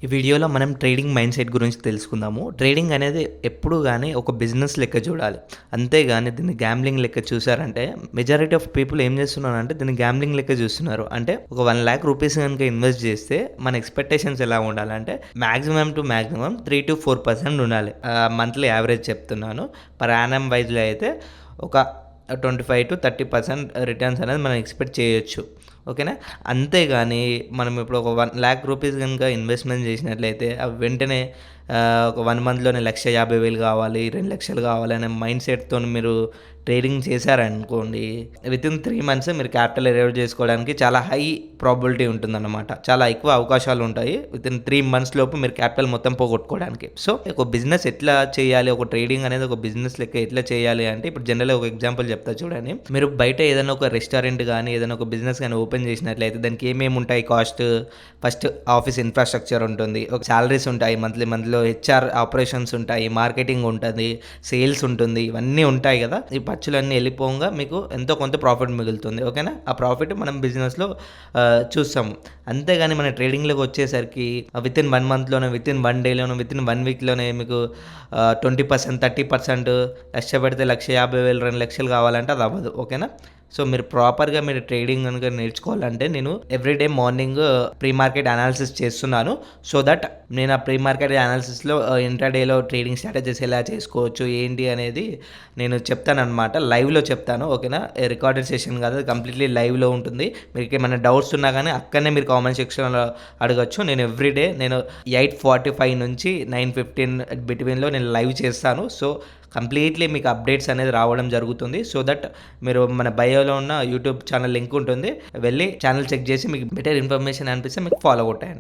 ఈ వీడియోలో మనం ట్రేడింగ్ మైండ్ సెట్ గురించి తెలుసుకుందాము. ట్రేడింగ్ అనేది ఎప్పుడు గాని ఒక బిజినెస్ లెక్క చూడాలి. అంతేగాని దీన్ని గ్యాంబ్లింగ్ లెక్క చూసారంటే మెజారిటీ ఆఫ్ పీపుల్ ఏం చేస్తున్నారంటే దీన్ని గ్యాంబ్లింగ్ లెక్క చూస్తున్నారు. అంటే ఒక 1,00,000 రూపీస్ కనుక ఇన్వెస్ట్ చేస్తే మన ఎక్స్‌పెక్టేషన్స్ ఎలా ఉండాలంటే మాక్సిమం టు మాక్సిమం 3-4% ఉండాలి. మంత్లీ యావరేజ్ చెప్తున్నాను. పర్ యానమ్ వైస్‌లో అయితే ఒక 25-30% రిటర్న్స్ అనేది మనం ఎక్స్‌పెక్ట్ చేయొచ్చు. ఓకేనా. అంతేగాని మనం ఇప్పుడు ఒక 1,00,000 రూపీస్ కనుక ఇన్వెస్ట్‌మెంట్ చేసినట్లయితే అవి వెంటనే ఒక 1 మంత్‌లోనే 1,50,000 కావాలి, 2,00,000 కావాలి అనే మైండ్ సెట్‌తోని మీరు ట్రేడింగ్ చేశారనుకోండి, వితిన్ 3 మంత్స్ మీరు క్యాపిటల్ ఎరేవ్ చేసుకోవడానికి చాలా హై ప్రాబబిలిటీ ఉంటుందన్నమాట. చాలా ఎక్కువ అవకాశాలు ఉంటాయి. వితిన్ 3 మంత్స్ లోపు మీరు క్యాపిటల్ మొత్తం పోగొట్టుకోవడానికి. సో, ఒక బిజినెస్ ఎట్లా చేయాలి, ఒక ట్రేడింగ్ అనేది ఒక బిజినెస్ లెక్క ఎట్లా చేయాలి అంటే, ఇప్పుడు జనరల్‌గా ఒక ఎగ్జాంపుల్ చెప్తా చూడండి. మీరు బయట ఏదైనా ఒక రెస్టారెంట్ గానీ, ఏదైనా ఒక బిజినెస్ గానీ ఓపెన్ చేసినట్లయితే దానికి ఏమేమి ఉంటాయి కాస్ట్? ఫస్ట్ ఆఫీస్ ఇన్‌ఫ్రాస్ట్రక్చర్ ఉంటుంది. ఒక సాలరీస్ ఉంటాయి. మంత్లీలో హెచ్ఆర్ ఆపరేషన్స్ ఉంటాయి. మార్కెటింగ్ ఉంటది. సేల్స్ ఉంటుంది. ఇవన్నీ ఉంటాయి కదా! ఈ ఖర్చులన్నీ వెళ్ళిపోగా మీకు ఎంతో కొంత ప్రాఫిట్ మిగులుతుంది. ఓకేనా. ఆ ప్రాఫిట్ మనం బిజినెస్‌లో చూస్తాము. అంతేగాని మన ట్రేడింగ్‌లోకి వచ్చేసరికి వితిన్ 1 మంత్‌లోనే, వితిన్ 1 డేలోనే, వితిన్ 1 వీక్‌లోనే మీకు 20%, 30% లక్ష పెడితే 1,50,000, 2,00,000 కావాలంటే అది అవ్వదు. ఓకేనా. సో, మీరు ప్రాపర్‌గా మీరు ట్రేడింగ్ కనుక నేర్చుకోవాలంటే నేను everyday morning pre market analysis చేస్తున్నాను. సో దట్ నేను ఆ ప్రీ మార్కెట్ అనాలిసిస్‌లో ఇంట్రాడేలో ట్రేడింగ్ స్ట్రాటజీస్ ఎలా చేసుకోవచ్చు, ఏంటి అనేది నేను చెప్తాననమాట. లైవ్‌లో చెప్తాను. ఓకేనా. రికార్డెడ్ సెషన్ కాదు, కంప్లీట్‌లీ లైవ్‌లో ఉంటుంది. మీకు ఏమైనా డౌట్స్ ఉన్నా కానీ అక్కడనే మీరు కామెంట్ సెక్షన్‌లో అడగొచ్చు. నేను ఎవ్రీడే 8:45 నుంచి 9:15 బిట్వీన్‌లో నేను లైవ్ చేస్తాను. సో, కంప్లీట్లీ మీకు అప్డేట్స్ అనేది రావడం జరుగుతుంది. సో దట్ మీరు మన బయోలో ఉన్న యూట్యూబ్ ఛానల్ లింక్ ఉంటుంది. వెళ్ళి ఛానల్ చెక్ చేసి మీకు బెటర్ ఇన్ఫర్మేషన్ అనిపిస్తే మీకు ఫాలో కొట్టేయండి.